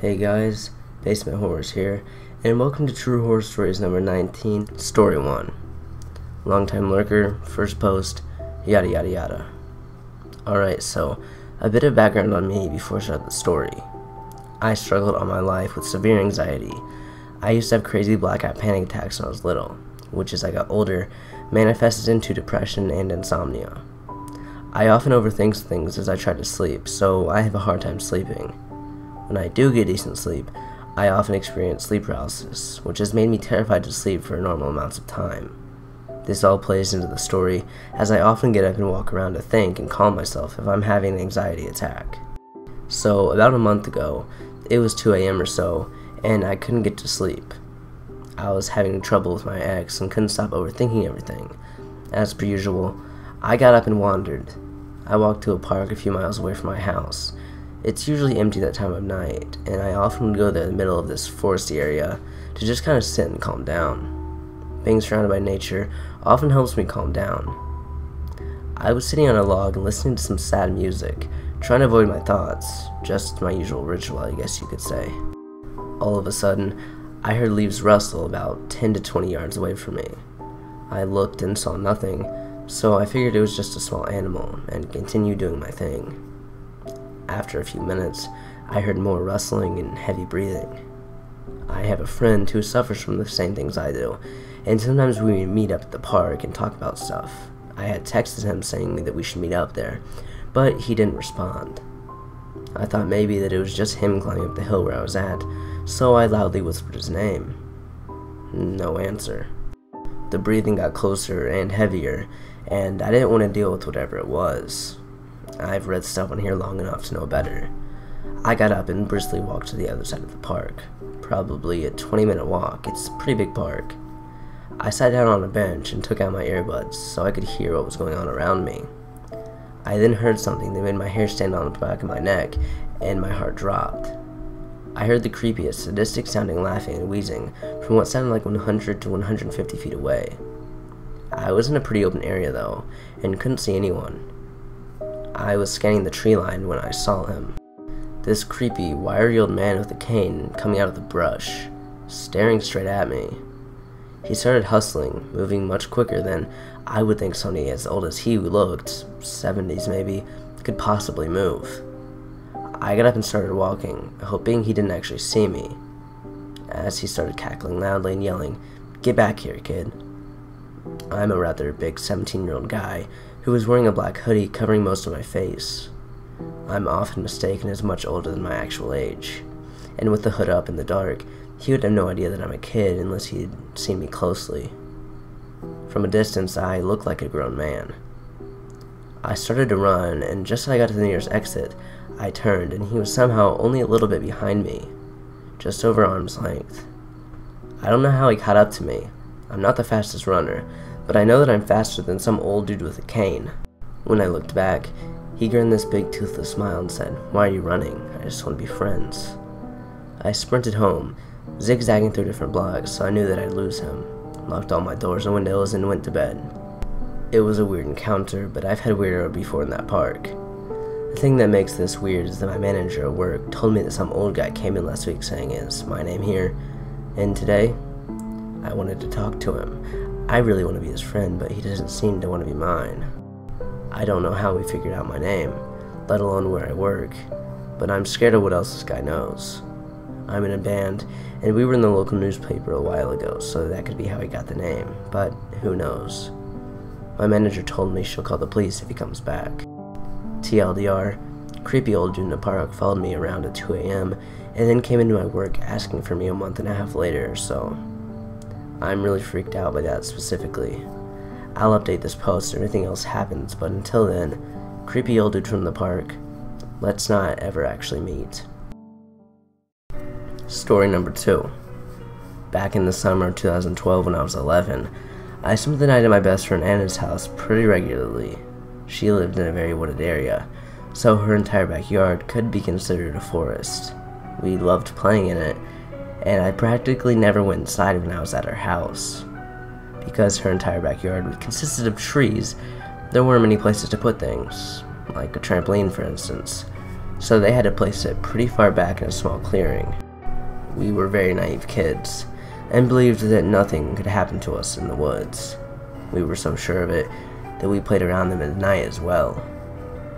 Hey guys, Basement Horrors here, and welcome to True Horror Stories number 19, Story 1. Longtime lurker, first post, yada yada yada. Alright, so, a bit of background on me before I start the story. I struggled all my life with severe anxiety. I used to have crazy blackout panic attacks when I was little, which as I got older, manifested into depression and insomnia. I often overthink things as I try to sleep, so I have a hard time sleeping. When I do get decent sleep, I often experience sleep paralysis, which has made me terrified to sleep for normal amounts of time. This all plays into the story, as I often get up and walk around to think and calm myself if I'm having an anxiety attack. So, about a month ago, it was 2 a.m. or so, and I couldn't get to sleep. I was having trouble with my ex and couldn't stop overthinking everything. As per usual, I got up and wandered. I walked to a park a few miles away from my house. It's usually empty that time of night, and I often would go there in the middle of this foresty area to just kind of sit and calm down. Being surrounded by nature often helps me calm down. I was sitting on a log and listening to some sad music, trying to avoid my thoughts, just my usual ritual, I guess you could say. All of a sudden, I heard leaves rustle about 10 to 20 yards away from me. I looked and saw nothing, so I figured it was just a small animal and continued doing my thing. After a few minutes, I heard more rustling and heavy breathing. I have a friend who suffers from the same things I do, and sometimes we meet up at the park and talk about stuff. I had texted him saying that we should meet up there, but he didn't respond. I thought maybe that it was just him climbing up the hill where I was at, so I loudly whispered his name. No answer. The breathing got closer and heavier, and I didn't want to deal with whatever it was. I've read stuff on here long enough to know better. I got up and briskly walked to the other side of the park. Probably a 20-minute walk. It's a pretty big park. I sat down on a bench and took out my earbuds so I could hear what was going on around me. I then heard something that made my hair stand on the back of my neck, and my heart dropped. I heard the creepiest, sadistic sounding laughing and wheezing from what sounded like 100 to 150 feet away. I was in a pretty open area though, and couldn't see anyone. I was scanning the tree line when I saw him. This creepy, wiry old man with a cane coming out of the brush, staring straight at me. He started hustling, moving much quicker than I would think somebody as old as he looked, 70s maybe, could possibly move. I got up and started walking, hoping he didn't actually see me, as he started cackling loudly and yelling, "Get back here, kid." I'm a rather big 17-year-old guy who was wearing a black hoodie covering most of my face. I'm often mistaken as much older than my actual age, and with the hood up in the dark, he would have no idea that I'm a kid unless he'd seen me closely. From a distance, I looked like a grown man. I started to run, and just as I got to the nearest exit, I turned, and he was somehow only a little bit behind me, just over arm's length. I don't know how he caught up to me. I'm not the fastest runner, but I know that I'm faster than some old dude with a cane. When I looked back, he grinned this big toothless smile and said, "Why are you running? I just want to be friends." I sprinted home, zigzagging through different blocks, so I knew that I'd lose him, locked all my doors and windows, and went to bed. It was a weird encounter, but I've had weirder before in that park. The thing that makes this weird is that my manager at work told me that some old guy came in last week saying, "Is my name here?" And today, I wanted to talk to him. I really want to be his friend, but he doesn't seem to want to be mine. I don't know how we figured out my name, let alone where I work, but I'm scared of what else this guy knows. I'm in a band, and we were in the local newspaper a while ago, so that could be how he got the name, but who knows. My manager told me she'll call the police if he comes back. TLDR, creepy old dude in the park followed me around at 2 a.m. and then came into my work asking for me a month and a half later or so. I'm really freaked out by that specifically. I'll update this post if anything else happens, but until then, creepy old dude from the park, let's not ever actually meet. Story number 2. Back in the summer of 2012 when I was 11, I spent the night at my best friend Anna's house pretty regularly. She lived in a very wooded area, so her entire backyard could be considered a forest. We loved playing in it, and I practically never went inside when I was at her house. Because her entire backyard consisted of trees, there weren't many places to put things, like a trampoline for instance. so they had to place it pretty far back in a small clearing. We were very naive kids, and believed that nothing could happen to us in the woods. We were so sure of it that we played around them at night as well.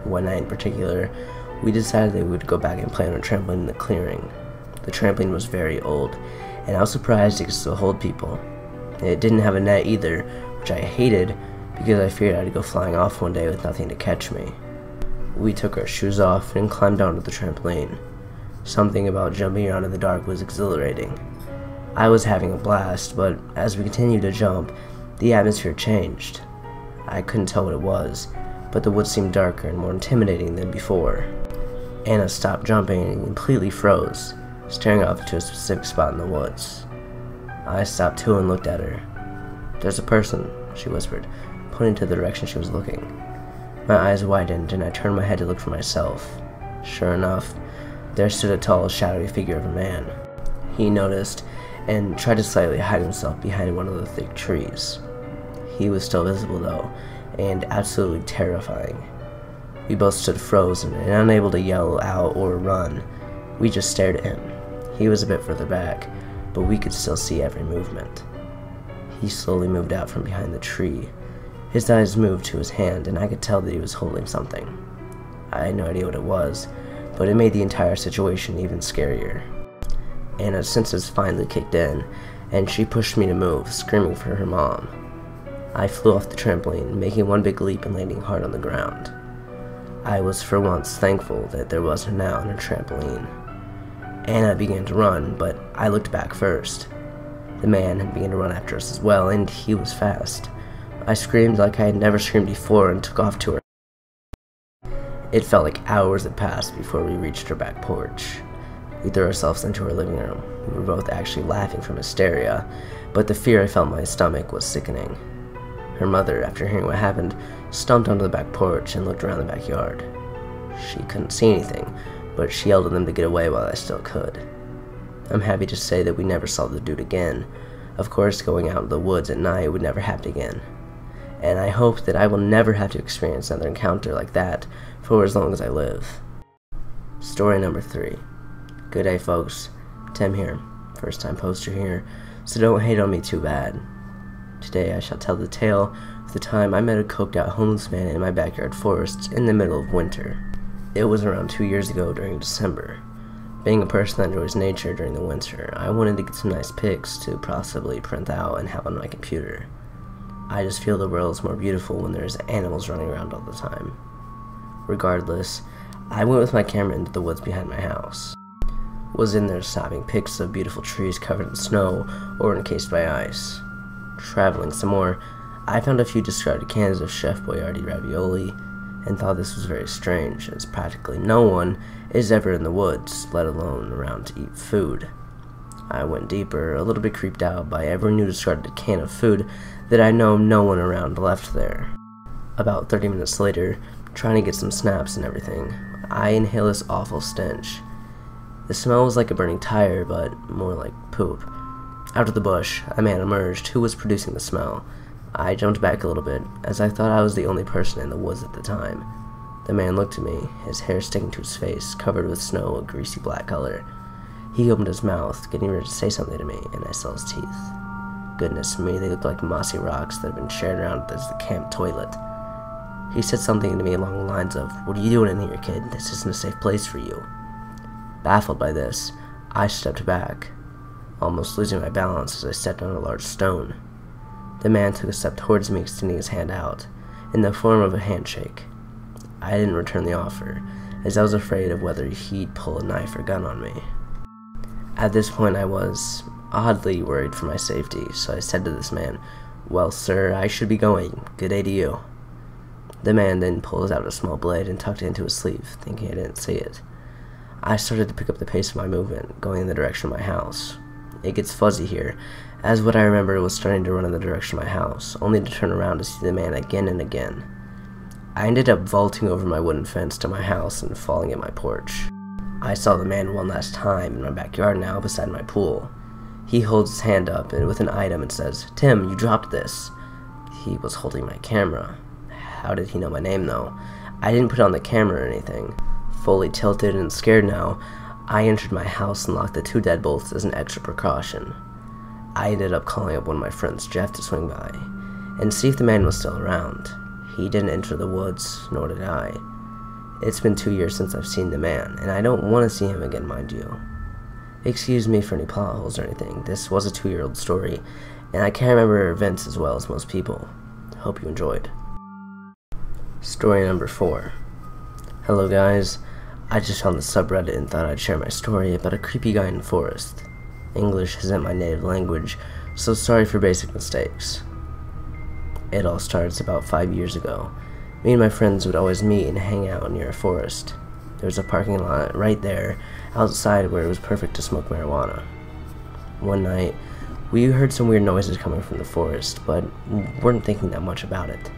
One night in particular, we decided that we would go back and play on a trampoline in the clearing. The trampoline was very old, and I was surprised it could still hold people. It didn't have a net either, which I hated because I feared I'd go flying off one day with nothing to catch me. We took our shoes off and climbed onto the trampoline. Something about jumping around in the dark was exhilarating. I was having a blast, but as we continued to jump, the atmosphere changed. I couldn't tell what it was, but the woods seemed darker and more intimidating than before. Anna stopped jumping and completely froze, staring off to a specific spot in the woods. I stopped too and looked at her. "There's a person," she whispered, pointing to the direction she was looking. My eyes widened and I turned my head to look for myself. Sure enough, there stood a tall, shadowy figure of a man. He noticed and tried to slightly hide himself behind one of the thick trees. He was still visible though, and absolutely terrifying. We both stood frozen and unable to yell out or run. We just stared at him. He was a bit further back, but we could still see every movement. He slowly moved out from behind the tree. His eyes moved to his hand, and I could tell that he was holding something. I had no idea what it was, but it made the entire situation even scarier. Anna's senses finally kicked in, and she pushed me to move, screaming for her mom. I flew off the trampoline, making one big leap and landing hard on the ground. I was for once thankful that there wasn't now on a trampoline. Anna began to run, but I looked back first. The man had begun to run after us as well, and he was fast. I screamed like I had never screamed before and took off to her. It felt like hours had passed before we reached her back porch. We threw ourselves into her living room. We were both actually laughing from hysteria, but the fear I felt in my stomach was sickening. Her mother, after hearing what happened, stomped onto the back porch and looked around the backyard. She couldn't see anything, but she yelled at them to get away while I still could. I'm happy to say that we never saw the dude again. Of course, going out in the woods at night would never happen again. And I hope that I will never have to experience another encounter like that for as long as I live. Story number 3. Good day, folks. Tim here. First time poster here, so don't hate on me too bad. Today I shall tell the tale of the time I met a coked out homeless man in my backyard forest in the middle of winter. It was around 2 years ago during December. Being a person that enjoys nature during the winter, I wanted to get some nice pics to possibly print out and have on my computer. I just feel the world is more beautiful when there's animals running around all the time. Regardless, I went with my camera into the woods behind my house. Was in there snapping pics of beautiful trees covered in snow or encased by ice. Traveling some more, I found a few discarded cans of Chef Boyardee ravioli and thought this was very strange, as practically no one is ever in the woods, let alone around to eat food. I went deeper, a little bit creeped out by every new discarded can of food that I know no one around left there. About 30 minutes later, trying to get some snaps and everything, I inhaled this awful stench. The smell was like a burning tire, but more like poop. Out of the bush, a man emerged who was producing the smell. I jumped back a little bit, as I thought I was the only person in the woods at the time. The man looked at me, his hair sticking to his face, covered with snow, a greasy black color. He opened his mouth, getting ready to say something to me, and I saw his teeth. Goodness me, they looked like mossy rocks that had been shared around as the camp toilet. He said something to me along the lines of, "What are you doing in here, kid? This isn't a safe place for you." Baffled by this, I stepped back, almost losing my balance as I stepped on a large stone. The man took a step towards me, extending his hand out, in the form of a handshake. I didn't return the offer, as I was afraid of whether he'd pull a knife or gun on me. At this point I was oddly worried for my safety, so I said to this man, "Well, sir, I should be going. Good day to you." The man then pulls out a small blade and tucked it into his sleeve, thinking I didn't see it. I started to pick up the pace of my movement, going in the direction of my house. It gets fuzzy here, as what I remember was starting to run in the direction of my house, only to turn around to see the man again and again. I ended up vaulting over my wooden fence to my house and falling at my porch. I saw the man one last time in my backyard now beside my pool. He holds his hand up and with an item and says, "Tim, you dropped this." He was holding my camera. How did he know my name though? I didn't put it on the camera or anything. Fully tilted and scared now, I entered my house and locked the 2 deadbolts as an extra precaution. I ended up calling up one of my friends, Jeff, to swing by and see if the man was still around. He didn't enter the woods, nor did I. It's been 2 years since I've seen the man, and I don't want to see him again, mind you. Excuse me for any plot holes or anything. This was a 2-year-old story, and I can't remember events as well as most people. Hope you enjoyed. Story number 4. Hello guys, I just found the subreddit and thought I'd share my story about a creepy guy in the forest. English isn't my native language, so sorry for basic mistakes. It all starts about 5 years ago. Me and my friends would always meet and hang out near a forest. There was a parking lot right there, outside, where it was perfect to smoke marijuana. One night, we heard some weird noises coming from the forest, but weren't thinking that much about it.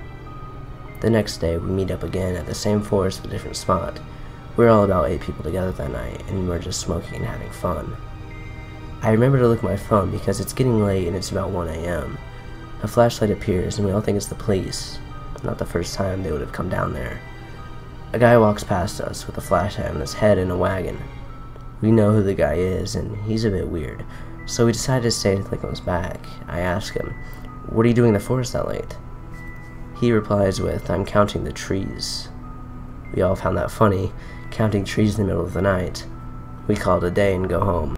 The next day, we meet up again at the same forest but a different spot. We were all about 8 people together that night, and we were just smoking and having fun. I remember to look at my phone because it's getting late and it's about 1 a.m. A flashlight appears and we all think it's the police. Not the first time they would have come down there. A guy walks past us with a flashlight on his head in a wagon. We know who the guy is and he's a bit weird, so we decided to stay and click on his back. I ask him, "What are you doing in the forest that late?" He replies with, "I'm counting the trees." We all found that funny, counting trees in the middle of the night. We call it a day and go home.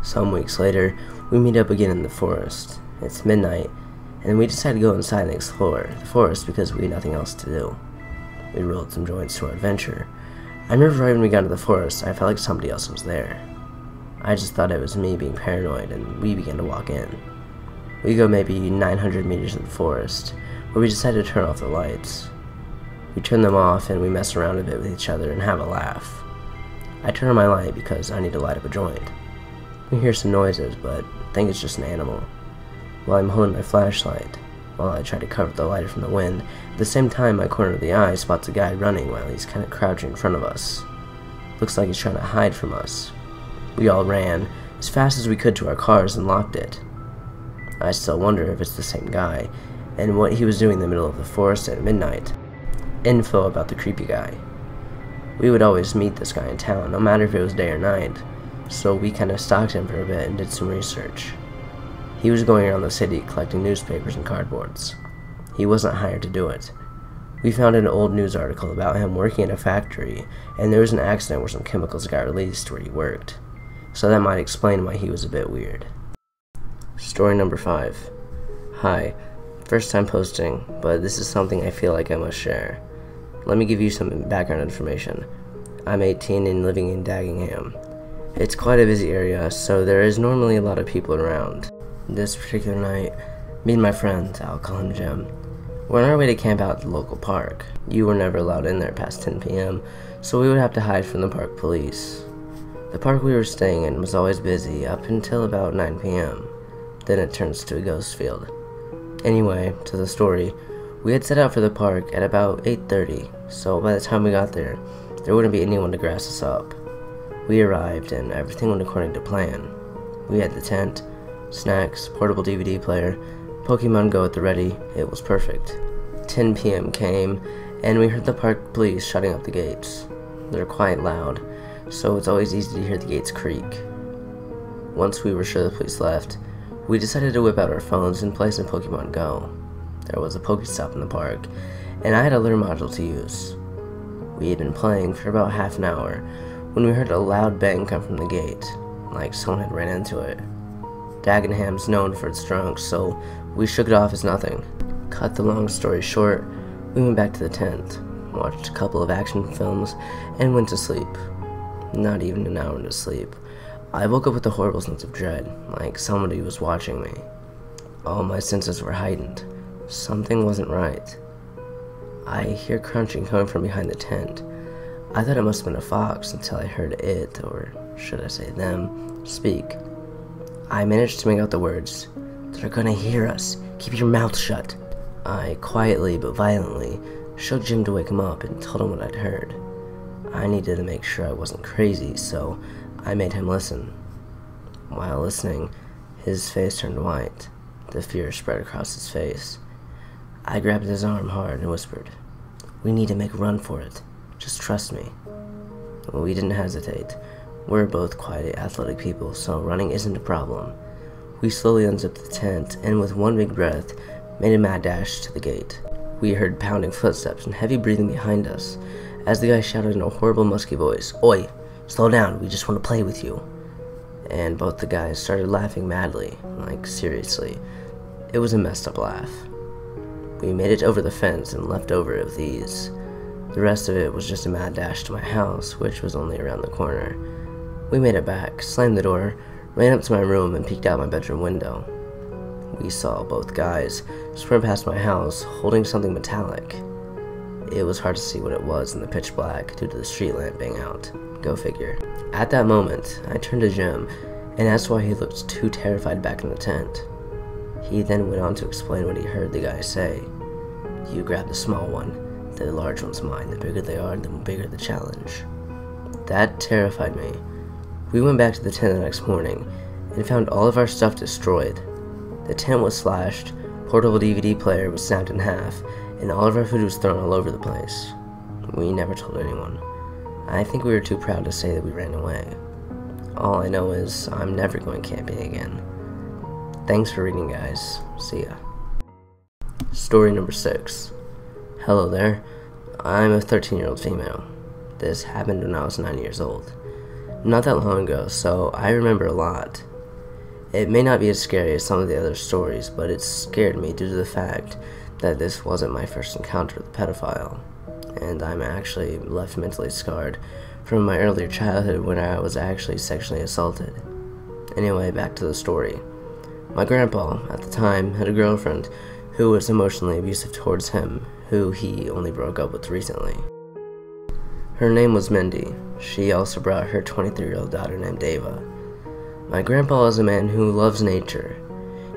Some weeks later, we meet up again in the forest. It's midnight, and we decide to go inside and explore the forest because we had nothing else to do. We rolled some joints to our adventure. I remember right when we got into the forest, I felt like somebody else was there. I just thought it was me being paranoid, and we began to walk in. We go maybe 900 meters in the forest, where we decided to turn off the lights. We turn them off and we mess around a bit with each other and have a laugh. I turn on my light because I need to light up a joint. We hear some noises, but think it's just an animal. While I'm holding my flashlight, while I try to cover the lighter from the wind, at the same time my corner of the eye spots a guy running while he's kind of crouching in front of us. Looks like he's trying to hide from us. We all ran as fast as we could to our cars and locked it. I still wonder if it's the same guy, and what he was doing in the middle of the forest at midnight. Info about the creepy guy. We would always meet this guy in town, no matter if it was day or night, so we kind of stalked him for a bit and did some research. He was going around the city collecting newspapers and cardboards. He wasn't hired to do it. We found an old news article about him working in a factory, and there was an accident where some chemicals got released where he worked, so that might explain why he was a bit weird. Story number 5. Hi, first time posting, but this is something I feel like I must share. Let me give you some background information. I'm 18 and living in Dagenham. It's quite a busy area, so there is normally a lot of people around. This particular night, me and my friend, I'll call him Jim, we're on our way to camp out at the local park. You were never allowed in there past 10 p.m., so we would have to hide from the park police. The park we were staying in was always busy up until about 9 p.m. Then it turns to a ghost field. Anyway, to the story, we had set out for the park at about 8:30, so by the time we got there wouldn't be anyone to grass us up. We arrived and everything went according to plan. We had the tent, snacks, portable DVD player, Pokemon Go at the ready. It was perfect. 10 p.m. came, and we heard the park police shutting up the gates. They're quite loud, so it's always easy to hear the gates creak. Once we were sure the police left, we decided to whip out our phones and play some Pokemon Go. There was a Pokestop in the park, and I had a lure module to use. We had been playing for about half an hour when we heard a loud bang come from the gate, like someone had ran into it. Dagenham's known for its drunks, so we shook it off as nothing. Cut the long story short, we went back to the tent, watched a couple of action films, and went to sleep. Not even an hour into sleep, I woke up with a horrible sense of dread, like somebody was watching me. All my senses were heightened. Something wasn't right. I hear crunching coming from behind the tent. I thought it must have been a fox until I heard it, or should I say them, speak. I managed to make out the words, "They're gonna hear us. Keep your mouth shut." I quietly but violently shook Jim to wake him up and told him what I'd heard. I needed to make sure I wasn't crazy, so I made him listen. While listening, his face turned white. The fear spread across his face. I grabbed his arm hard and whispered, "We need to make a run for it. Just trust me." We didn't hesitate. We're both quite athletic people, so running isn't a problem. We slowly unzipped the tent, and with one big breath, made a mad dash to the gate. We heard pounding footsteps and heavy breathing behind us, as the guy shouted in a horrible musky voice, "Oi, slow down, we just want to play with you." And both the guys started laughing madly, like seriously. It was a messed up laugh. We made it over the fence and left over it with ease. The rest of it was just a mad dash to my house, which was only around the corner. We made it back, slammed the door, ran up to my room, and peeked out my bedroom window. We saw both guys sprint past my house, holding something metallic. It was hard to see what it was in the pitch black due to the street lamp being out. Go figure. At that moment, I turned to Jim and asked why he looked too terrified back in the tent. He then went on to explain what he heard the guy say. "You grab the small one, the large one's mine. The bigger they are, the bigger the challenge." That terrified me. We went back to the tent the next morning and found all of our stuff destroyed. The tent was slashed, portable DVD player was snapped in half, and all of our food was thrown all over the place. We never told anyone. I think we were too proud to say that we ran away. All I know is I'm never going camping again. Thanks for reading, guys. See ya. Story number 6. Hello there. I'm a 13-year-old female. This happened when I was 9 years old. Not that long ago, so I remember a lot. It may not be as scary as some of the other stories, but it scared me due to the fact that this wasn't my first encounter with a pedophile, and I'm actually left mentally scarred from my earlier childhood when I was actually sexually assaulted. Anyway, back to the story. My grandpa, at the time, had a girlfriend who was emotionally abusive towards him, who he only broke up with recently. Her name was Mindy. She also brought her 23-year-old daughter named Ava. My grandpa is a man who loves nature.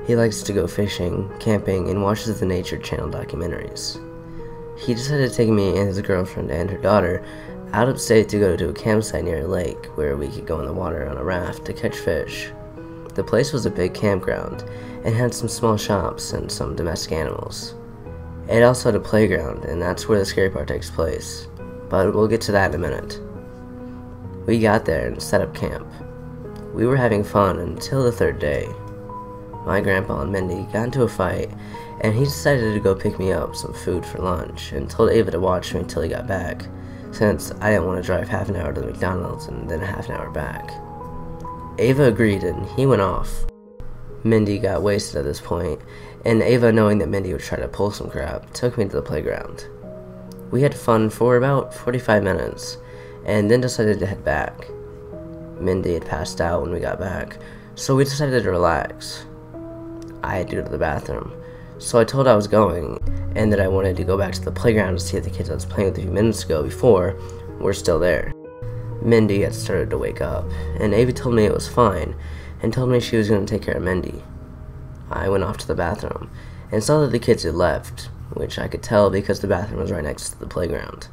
He likes to go fishing, camping, and watches the Nature Channel documentaries. He decided to take me and his girlfriend and her daughter out of state to go to a campsite near a lake where we could go in the water on a raft to catch fish. The place was a big campground and had some small shops and some domestic animals. It also had a playground, and that's where the scary part takes place, but we'll get to that in a minute. We got there and set up camp. We were having fun until the third day. My grandpa and Mindy got into a fight, and he decided to go pick me up some food for lunch and told Ava to watch me until he got back, since I didn't want to drive half an hour to the McDonald's and then half an hour back. Ava agreed and he went off. Mindy got wasted at this point, and Ava, knowing that Mindy would try to pull some crap, took me to the playground. We had fun for about 45 minutes, and then decided to head back. Mindy had passed out when we got back, so we decided to relax. I had to go to the bathroom, so I told her I was going, and that I wanted to go back to the playground to see if the kids I was playing with a few minutes ago before were still there. Mindy had started to wake up, and Ava told me it was fine, and told me she was going to take care of Mindy. I went off to the bathroom, and saw that the kids had left, which I could tell because the bathroom was right next to the playground.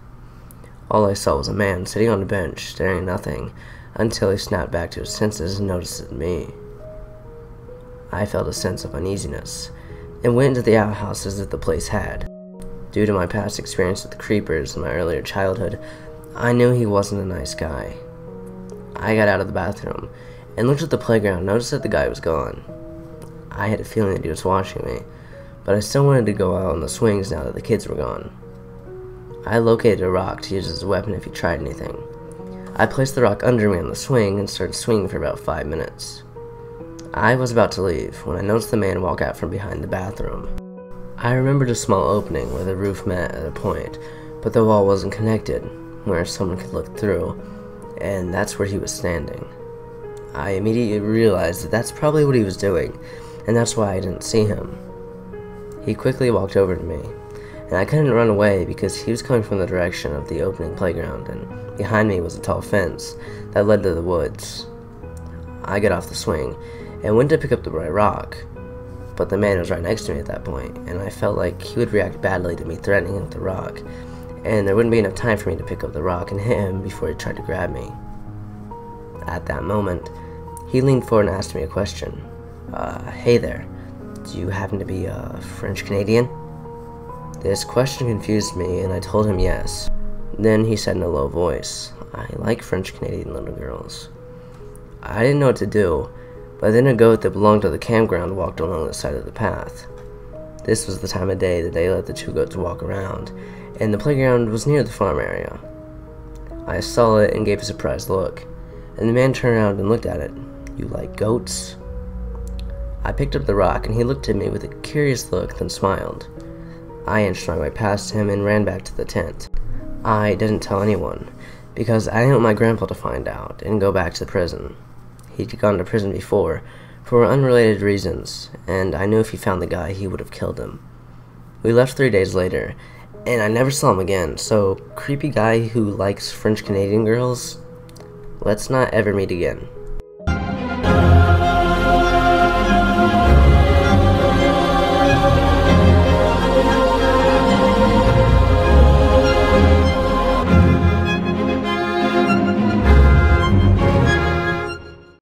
All I saw was a man sitting on a bench, staring at nothing, until he snapped back to his senses and noticed me. I felt a sense of uneasiness, and went into the outhouses that the place had. Due to my past experience with the creepers in my earlier childhood, I knew he wasn't a nice guy. I got out of the bathroom, and looked at the playground and noticed that the guy was gone. I had a feeling that he was watching me, but I still wanted to go out on the swings now that the kids were gone. I located a rock to use as a weapon if he tried anything. I placed the rock under me on the swing and started swinging for about 5 minutes. I was about to leave when I noticed the man walk out from behind the bathroom. I remembered a small opening where the roof met at a point, but the wall wasn't connected, where someone could look through, and that's where he was standing. I immediately realized that that's probably what he was doing, and that's why I didn't see him. He quickly walked over to me, and I couldn't run away because he was coming from the direction of the opening playground, and behind me was a tall fence that led to the woods. I got off the swing and went to pick up the right rock, but the man was right next to me at that point, and I felt like he would react badly to me threatening him with the rock, and there wouldn't be enough time for me to pick up the rock and hit him before he tried to grab me. At that moment, he leaned forward and asked me a question. Hey there, do you happen to be French Canadian? This question confused me, and I told him yes. Then he said in a low voice, I like French Canadian little girls. I didn't know what to do, but then a goat that belonged to the campground walked along the side of the path. This was the time of day that they let the two goats walk around, and the playground was near the farm area. I saw it and gave a surprised look, and the man turned around and looked at it. "You like goats?" I picked up the rock, and he looked at me with a curious look, then smiled. I inched my way past him and ran back to the tent. I didn't tell anyone, because I didn't want my grandpa to find out and go back to prison. He'd gone to prison before, for unrelated reasons, and I knew if he found the guy, he would have killed him. We left 3 days later, and I never saw him again, so creepy guy who likes French Canadian girls, let's not ever meet again.